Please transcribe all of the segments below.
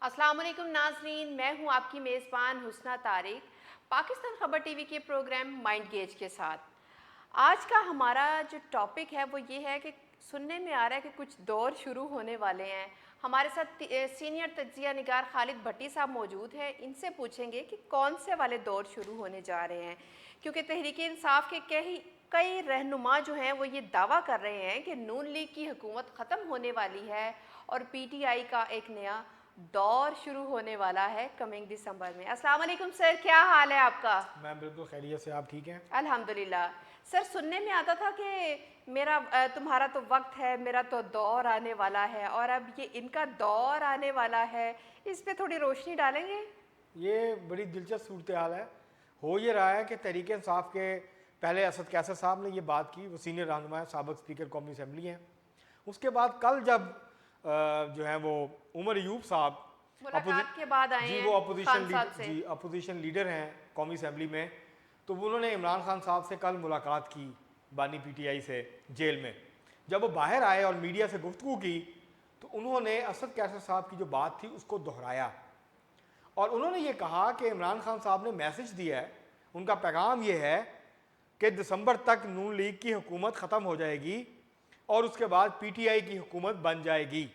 अस्सलाम वालेकुम नाजरीन, मैं हूं आपकी मेज़बान हुस्ना तारिक, पाकिस्तान खबर टीवी के प्रोग्राम माइंड गेज के साथ। आज का हमारा जो टॉपिक है वो ये है कि सुनने में आ रहा है कि कुछ दौर शुरू होने वाले हैं। हमारे साथ सीनियर तज्जिया निगार खालिद भट्टी साहब मौजूद हैं। इनसे पूछेंगे कि कौन से वाले दौर शुरू होने जा रहे हैं, क्योंकि तहरीक इंसाफ के कई रहनुमा जो हैं वो ये दावा कर रहे हैं कि नून लीग की हुकूमत ख़त्म होने वाली है और पीटीआई का एक नया दौर शुरू होने वाला है कमिंग दिसंबर में। अस्सलाम वालेकुम सर, क्या हाल है आपका? मैम बिल्कुल खैरियत से, आप ठीक हैं? अल्हम्दुलिल्लाह। सर, सुनने में आता था कि तुम्हारा तो वक्त है, मेरा तो दौर आने वाला है, और अब ये इनका दौर आने वाला है, इस पे थोड़ी रोशनी डालेंगे? ये बड़ी दिलचस्प सूरत हाल है। हो ये रहा है कि तहरीक इंसाफ के पहले असद कैसर साहब ने ये बात की, वो सीनियर रहनुमा साबिक स्पीकर कौमी असम्बली हैं। उसके बाद कल जब जो है वो उमर अयूब साहब मुलाकात के बाद आए जी हैं वो अपोजिशन खान साहब से। जी अपोजिशन लीडर हैं कौमी असम्बली में, तो उन्होंने इमरान खान साहब से कल मुलाकात की बानी पीटीआई से जेल में। जब वो बाहर आए और मीडिया से गुफ्तगू की तो उन्होंने असद कैसर साहब की जो बात थी उसको दोहराया और उन्होंने ये कहा कि इमरान खान साहब ने मैसेज दिया है, उनका पैगाम ये है कि दिसंबर तक नून लीग की हुकूमत ख़त्म हो जाएगी और उसके बाद पीटीआई की हुकूमत बन जाएगी।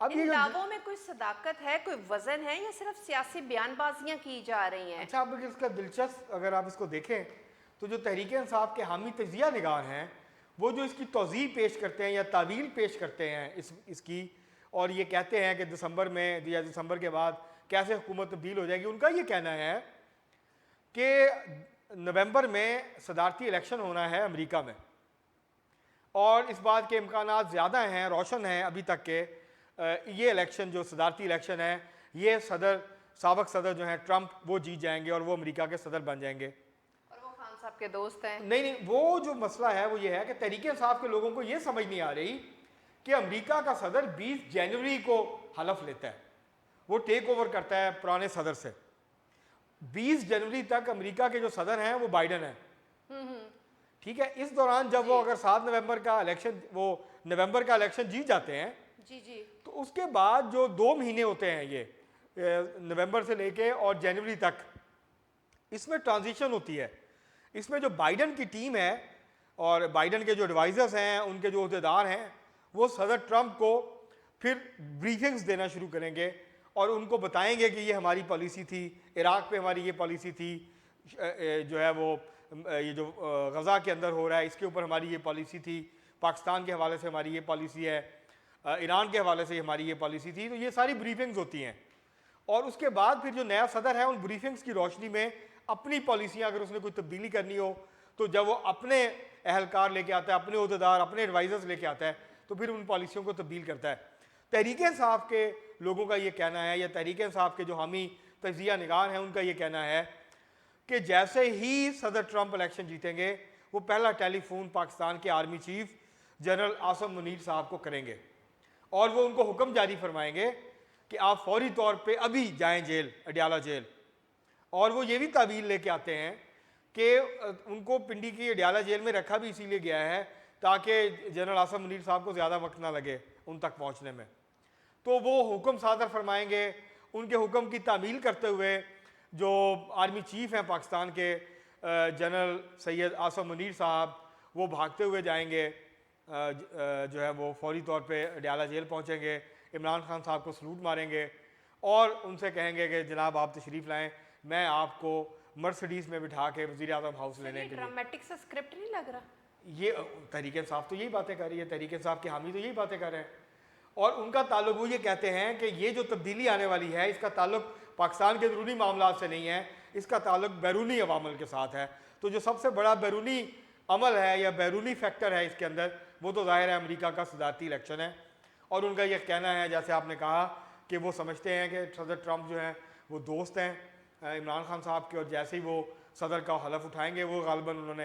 अब ये इन जो दावों में कोई सदाकत है, कोई वजन है, या सिर्फ सियासी बयानबाजियां की जा रही हैं? अच्छा, अब इसका दिलचस्प अगर आप इसको देखें तो जो तहरीक इंसाफ के हामी तजिया निगार हैं वो जो इसकी तौज़ीह पेश करते हैं या तावील पेश करते हैं इसकी, और ये कहते हैं कि दिसंबर में या दिसंबर के बाद कैसे हुकूमत तब्दील हो जाएगी, उनका ये कहना है कि नवंबर में सदारती इलेक्शन होना है अमेरिका में और इस बात के इम्कानात ज़्यादा हैं, रोशन हैं अभी तक के ये इलेक्शन जो सदारती इलेक्शन है ये साबिक सदर जो हैं ट्रंप वो जीत जाएंगे और वो अमेरिका के सदर बन जाएंगे। और वो खान साहब के दोस्त हैं। नहीं, वो जो मसला है वो ये है कि तहरीक इंसाफ के लोगों को ये समझ नहीं आ रही कि अमेरिका का सदर 20 जनवरी को हलफ लेता है, वो टेक ओवर करता है पुराने सदर से। 20 जनवरी तक अमेरिका के जो सदर हैं वो बाइडन है, ठीक है। इस दौरान जब वो अगर 7 नवंबर का इलेक्शन वो नवंबर का इलेक्शन जीत जाते हैं जी जी, तो उसके बाद जो 2 महीने होते हैं ये नवंबर से लेके और जनवरी तक, इसमें ट्रांजिशन होती है। इसमें जो बाइडन की टीम है और बाइडन के जो एडवाइजर्स हैं, उनके जो अहदेदार हैं, वो सदर ट्रंप को फिर ब्रीफिंग्स देना शुरू करेंगे और उनको बताएंगे कि ये हमारी पॉलिसी थी, इराक़ पे हमारी ये पॉलिसी थी, जो है वो ये जो गज़ा के अंदर हो रहा है इसके ऊपर हमारी ये पॉलिसी थी, पाकिस्तान के हवाले से हमारी ये पॉलिसी है, ईरान के हवाले से हमारी ये पॉलिसी थी। तो ये सारी ब्रीफिंग्स होती हैं और उसके बाद फिर जो नया सदर है उन ब्रीफिंग्स की रोशनी में अपनी पॉलिसियाँ अगर उसने कोई तब्दीली करनी हो तो जब वो अपने अहलकार लेके आता है, अपने अहदेदार, अपने एडवाइज़र्स लेके आता है तो फिर उन पॉलिसियों को तब्दील करता है। तहरीक इंसाफ के लोगों का ये कहना है या तहरीक इंसाफ के जो हामी तजिया निगार हैं उनका ये कहना है कि जैसे ही सदर ट्रंप इलेक्शन जीतेंगे वो पहला टेलीफोन पाकिस्तान के army chief general Asim Munir साहब को करेंगे और वो उनको हुक्म जारी फरमाएंगे कि आप फौरी तौर पे अभी जाएं जेल, अडियाला जेल। और वो ये भी तावील लेके आते हैं कि उनको पिंडी की अडियाला जेल में रखा भी इसीलिए गया है ताकि जनरल आसम मुनीर साहब को ज़्यादा वक्त ना लगे उन तक पहुँचने में। तो वो हुक्म सादर फरमाएंगे, उनके हुक्म की तामील करते हुए जो आर्मी चीफ़ हैं पाकिस्तान के जनरल सैयद आसम मुनीर साहब, वो भागते हुए जाएंगे, जो है वो फौरी तौर पे अडियाला जेल पहुंचेंगे, इमरान खान साहब को सलूट मारेंगे और उनसे कहेंगे कि जनाब आप तशरीफ़ लाएं, मैं आपको मर्सिडीज़ में बिठा के वज़ीर आज़म हाउस लेने के लिए। ड्रामेटिक सा स्क्रिप्ट नहीं लग रहा? ये तहरीक इंसाफ तो यही बातें कर रही है, तहरीक इंसाफ के हामी तो यही बातें कर रहे हैं और उनका ताल्लुक वो ये कहते हैं कि ये जो तब्दीली आने वाली है इसका ताल्लुक पाकिस्तान के अंदरूनी मामला से नहीं है, इसका ताल्लुक बैरूनी अवामल के साथ है। तो जो सबसे बड़ा बैरूनी अमल है या बैरूनी फैक्टर है इसके अंदर वो तो ज़ाहिर है अमेरिका का सदारती इलेक्शन है। और उनका यह कहना है, जैसे आपने कहा, कि वो समझते हैं कि सदर ट्रंप जो हैं वो दोस्त हैं इमरान खान साहब के और जैसे ही वो सदर का हलफ उठाएंगे वो गालिबन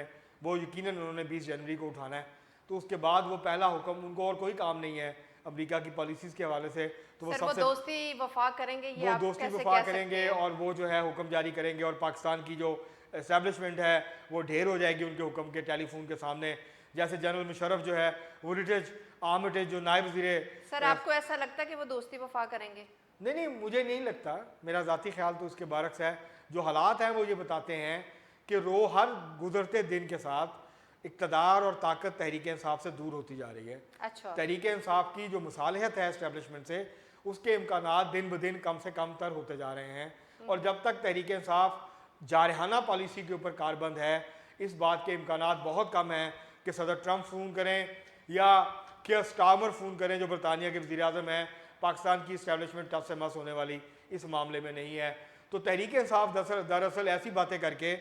यकीनन उन्होंने 20 जनवरी को उठाना है। तो उसके बाद वो पहला हुक्म, उनको और कोई काम नहीं है अमेरिका की पॉलिसीज़ के हवाले से, तो वो सबसे दोस्ती वफा करेंगे, ये वो आप दोस्ती कैसे वफा कह करेंगे सकते हैं? और वो जो है हुक्म जारी करेंगे और पाकिस्तान की जो एस्टेब्लिशमेंट है वो ढेर हो जाएगी उनके हुक्म के टेलीफोन के सामने। जैसे जनरल मुशर्रफ जो है वो आर्म रिटेज जो नायब वज़ीर। सर, आपको ऐसा लगता है कि वो दोस्ती वफा करेंगे? नहीं नहीं, मुझे नहीं लगता, मेरा ज़ाती ख्याल तो उसके बरक्स है। जो हालात हैं वो ये बताते हैं कि हर गुजरते दिन के साथ इक़्तिदार और ताकत तहरीक इंसाफ से दूर होती जा रही है। अच्छा। तहरीक इंसाफ की जो मुसालहत है इस्टेब्लिशमेंट से, उसके इम्कानात दिन ब दिन कम से कम तर होते जा रहे हैं। और जब तक तहरीक इंसाफ जारहाना पॉलिसी के ऊपर कारबंद है, इस बात के इम्कानात बहुत कम हैं कि सदर ट्रंप फ़ोन करें या कि स्टामर फ़ोन करें जो बरतानिया के वज़ीर आज़म हैं। पाकिस्तान की इस्टेब्लिशमेंट टस से मस होने वाली इस मामले में नहीं है। तो तहरीक इंसाफ दरअसल ऐसी बातें करके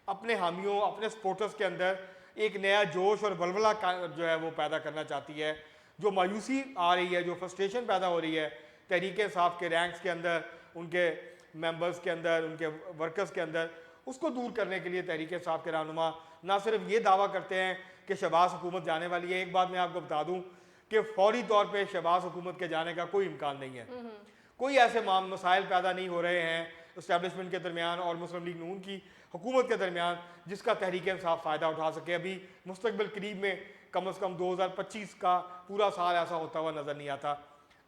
अपने हामियों, अपने सपोर्टर्स के अंदर एक नया जोश और बलबला जो है वो पैदा करना चाहती है। जो मायूसी आ रही है, जो फ्रस्ट्रेशन पैदा हो रही है तहरीक इंसाफ के रैंक्स के अंदर, उनके मेंबर्स के अंदर, उनके वर्कर्स के अंदर, उसको दूर करने के लिए तहरीक इंसाफ के रहनुमा ना सिर्फ ये दावा करते हैं कि शहबाज हुकूमत जाने वाली है। एक बात मैं आपको बता दूं कि फौरी तौर पे शहबाज हुकूमत के जाने का कोई इम्कान नहीं है। कोई ऐसे मसाइल पैदा नहीं हो रहे हैं इस्टेब्लिशमेंट के दरमियान और मुस्लिम लीग नून की हुकूमत के दरमियान जिसका तहरीक इंसाफ फ़ायदा उठा सके। अभी मुस्तकबिल करीब में कम से कम 2025 का पूरा साल ऐसा होता हुआ नज़र नहीं आता।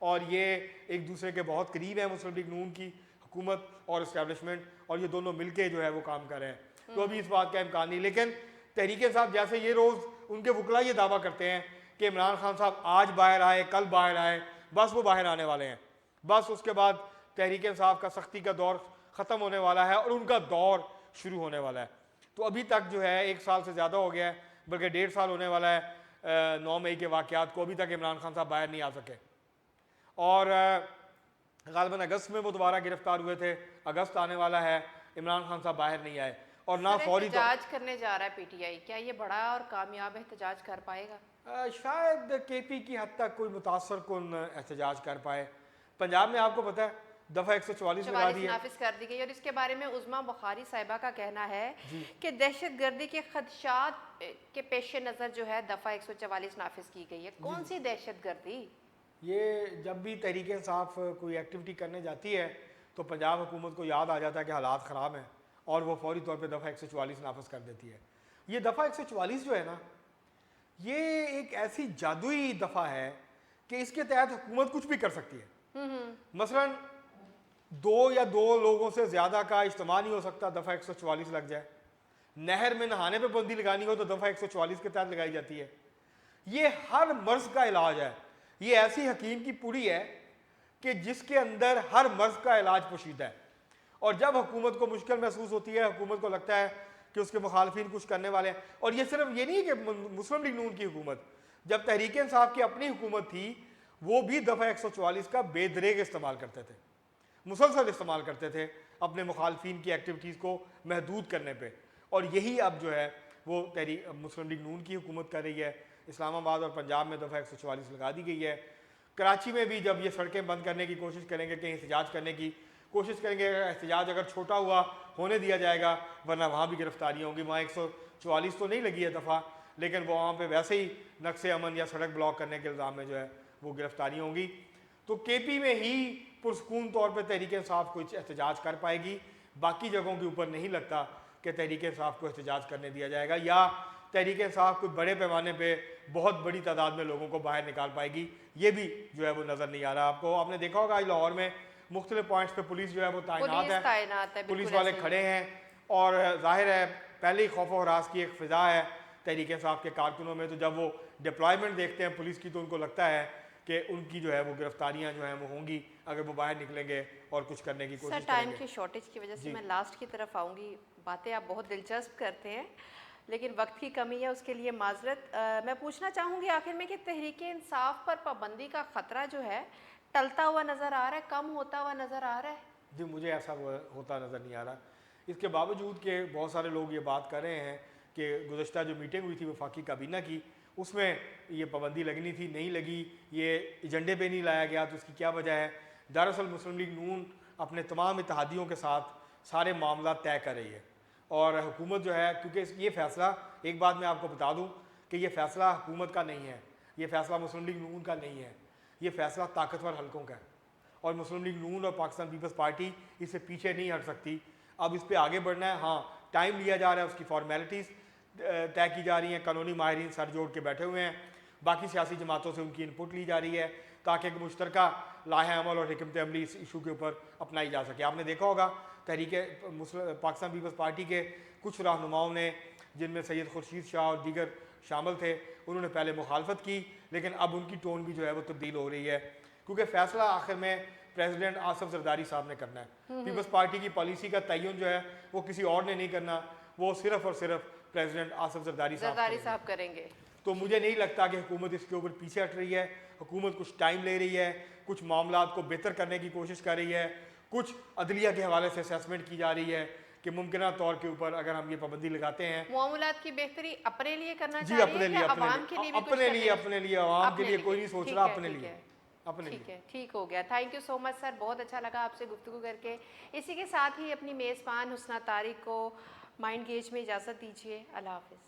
और ये एक दूसरे के बहुत करीब है, मुस्लिम लीग नून की हुकूमत और इस्टेब्लिशमेंट, और ये दोनों मिलके जो है वो काम कर रहे हैं। तो अभी इस बात का इम्कान नहीं। लेकिन तहरीक इंसाफ जैसे ये रोज़ उनके वकला ये दावा करते हैं कि इमरान खान साहब आज बाहर आए, कल बाहर आए, बस वो बाहर आने वाले हैं, बस उसके बाद तहरीक इंसाफ का सख्ती का दौर ख़त्म होने वाला है और उनका दौर शुरू होने वाला है। तो अभी तक जो है 1 साल से ज़्यादा हो गया है, बल्कि 1.5 साल होने वाला है 9 मई के वाक़यात को। अभी तक इमरान खान साहब बाहर नहीं आ सके और ग़ालिबन अगस्त में वो दोबारा गिरफ्तार हुए थे। अगस्त आने वाला है, इमरान खान साहब बाहर नहीं आए और ना फौरी एहतजाज करने जा रहा है पीटीआई। क्या ये बड़ा और कामयाब एहतजाज कर पाएगा? शायद केपी की हद तक कोई मुतासर कुन एहतजाज कर पाए। पंजाब में आपको पता है दफ़ा 144 लगा दी है, नाफिज कर दी गई। और इसके बारे में उज़मा बुखारी साहिबा का कहना है कि दहशत गर्दी के खदशात के पेश नज़र जो है दफ़ा 144 नाफिज की गई है। कौन सी दहशत गर्दी? ये जब भी तहरीक इंसाफ कोई एक्टिविटी करने जाती है तो पंजाब हुकूमत को याद आ जाता है कि हालात ख़राब हैं और वो फौरी तौर पे दफ़ा 144 नाफिज कर देती है। ये दफ़ा 144 जो है ना, ये एक ऐसी जादुई दफ़ा है कि इसके तहत हुकूमत कुछ भी कर सकती है। मसलन 2 लोगों से ज़्यादा का इज्तिमा नहीं हो सकता, दफ़ा 144 लग जाए। नहर में नहाने पर पाबंदी लगानी हो तो दफ़ा 144 के तहत लगाई जाती है। ये हर मर्ज़ का इलाज है। ये ऐसी हकीम की पुड़ी है कि जिसके अंदर हर मर्ज़ का इलाज पोशीदा है। और जब हुकूमत को मुश्किल महसूस होती है, हुकूमत को लगता है कि उसके मुखालफिन कुछ करने वाले हैं, और ये सिर्फ ये नहीं है कि मुस्लिम लीग नून की हुकूमत, जब तहरीक इंसाफ की अपनी हुकूमत थी वो भी दफ़ा 144 का बेदरेग इस्तेमाल करते थे, मुसलसल इस्तेमाल करते थे अपने मुखालफिन की एक्टिविटीज़ को महदूद करने पर। और यही अब जो है वो तहरीक मुस्लिम लीग नून की हुकूमत कर रही है। इस्लामाबाद और पंजाब में दफ़ा 144 लगा दी गई है। कराची में भी जब ये सड़कें बंद करने की कोशिश करेंगे, कहीं एहतजाज करने की कोशिश करेंगे, एहतजाज अगर छोटा हुआ होने दिया जाएगा, वरना वहाँ भी गिरफ्तारियाँ होंगी। वहाँ 144 तो नहीं लगी है दफ़ा, लेकिन वो वहाँ पे वैसे ही नक्शे अमन या सड़क ब्लॉक करने के इल्ज़ाम में जो है वो गिरफ्तारियाँ होंगी। तो केपी में ही पुरसकून तौर पर तहरीक इंसाफ कुछ एहतजाज कर पाएगी, बाकी जगहों के ऊपर नहीं लगता कि तहरीक इंसाफ को एहतजाज करने दिया जाएगा या तहरीक इंसाफ कोई बड़े पैमाने पे बहुत बड़ी तादाद में लोगों को बाहर निकाल पाएगी। ये भी जो है वो नज़र नहीं आ रहा आपको। आपने देखा होगा आज लाहौर में मुख्तलिफ पॉइंट्स पे पुलिस जो है वो तैनात है, पुलिस वाले खड़े हैं और जाहिर है पहले ही खौफ और हरास की एक फ़िज़ा है तहरीक इंसाफ के कारकुनों में। तो जब वो डिप्लॉयमेंट देखते हैं पुलिस की तो उनको लगता है कि उनकी जो है वो गिरफ्तारियाँ जो हैं वो होंगी अगर वो बाहर निकलेंगे और कुछ करने की कोशिश करेंगे। टाइम की शॉर्टेज की वजह से मैं लास्ट की तरफ आऊँगी। बातें आप बहुत दिलचस्प करते हैं लेकिन वक्त की कमी है, उसके लिए माजरत। मैं पूछना चाहूँगी आखिर में कि तहरीक इंसाफ पर पाबंदी का ख़तरा जो है टलता हुआ नज़र आ रहा है, कम होता हुआ नज़र आ रहा है? जी, मुझे ऐसा होता नज़र नहीं आ रहा। इसके बावजूद कि बहुत सारे लोग ये बात कर रहे हैं कि गुज़श्ता जो मीटिंग हुई थी वफाकी काबीना की, उसमें ये पाबंदी लगनी थी, नहीं लगी, ये एजेंडे पे नहीं लाया गया, तो उसकी क्या वजह है? दरअसल मुस्लिम लीग नून अपने तमाम इत्तेहादियों के साथ सारे मामला तय कर रही है और हुकूमत जो है, क्योंकि ये फ़ैसला, एक बात मैं आपको बता दूं कि ये फ़ैसला हुकूमत का नहीं है, ये फ़ैसला मुस्लिम लीग नून का नहीं है, ये फ़ैसला ताकतवर हलकों का है और मुस्लिम लीग नून और पाकिस्तान पीपल्स पार्टी इससे पीछे नहीं हट सकती। अब इस पर आगे बढ़ना है। हाँ, टाइम लिया जा रहा है, उसकी फॉर्मेलिटीज़ तय की जा रही हैं, कानूनी माहिरीन सर जोड़ के बैठे हुए हैं, बाकी सियासी जमातों से उनकी इनपुट ली जा रही है, ताकि एक मुश्तरका लाहे अमल और हिकमत अमली इस इशू के ऊपर अपनाई जा सके। आपने देखा होगा तहरीक पाकिस्तान पीपल्स पार्टी के कुछ रहनुमाओं ने, जिनमें सैयद खुर्शीद शाह और दीगर शामिल थे, उन्होंने पहले मुखालफत की, लेकिन अब उनकी टोन भी जो है वो तब्दील हो रही है, क्योंकि फ़ैसला आखिर में प्रेसिडेंट आसिफ जरदारी साहब ने करना है। पीपल्स पार्टी की पॉलिसी का तयन जो है वो किसी और ने नहीं करना, वो सिर्फ और सिर्फ प्रेसिडेंट आसिफ जरदारी साहब करेंगे। तो मुझे नहीं लगता कि हुकूमत इसके ऊपर पीछे हट रही है। हुकूमत कुछ टाइम ले रही है, कुछ मामलात को बेहतर करने की कोशिश कर रही है, कुछ अदलिया के हवाले से असेसमेंट की जा रही है कि मुमकिन तौर के ऊपर अगर हम ये पाबंदी लगाते हैं, मामलात की बेहतरी अपने लिए करना जी चाहिए अपने लिए, आवाम के लिए भी अपने लिए, आवाम के लिए कोई नहीं सोच रहा, अपने ठीक लिए, है, अपने लिए। ठीक है, ठीक हो गया। Thank you so much sir, बहुत अच्छा लगा आपसे गुफ्तगू करके। इसी के साथ ही अपनी मेज़बान हुस्ना तारिक को माइंड गेज में इजाज़त दीजिए। अल्लाह हाफ़िज़।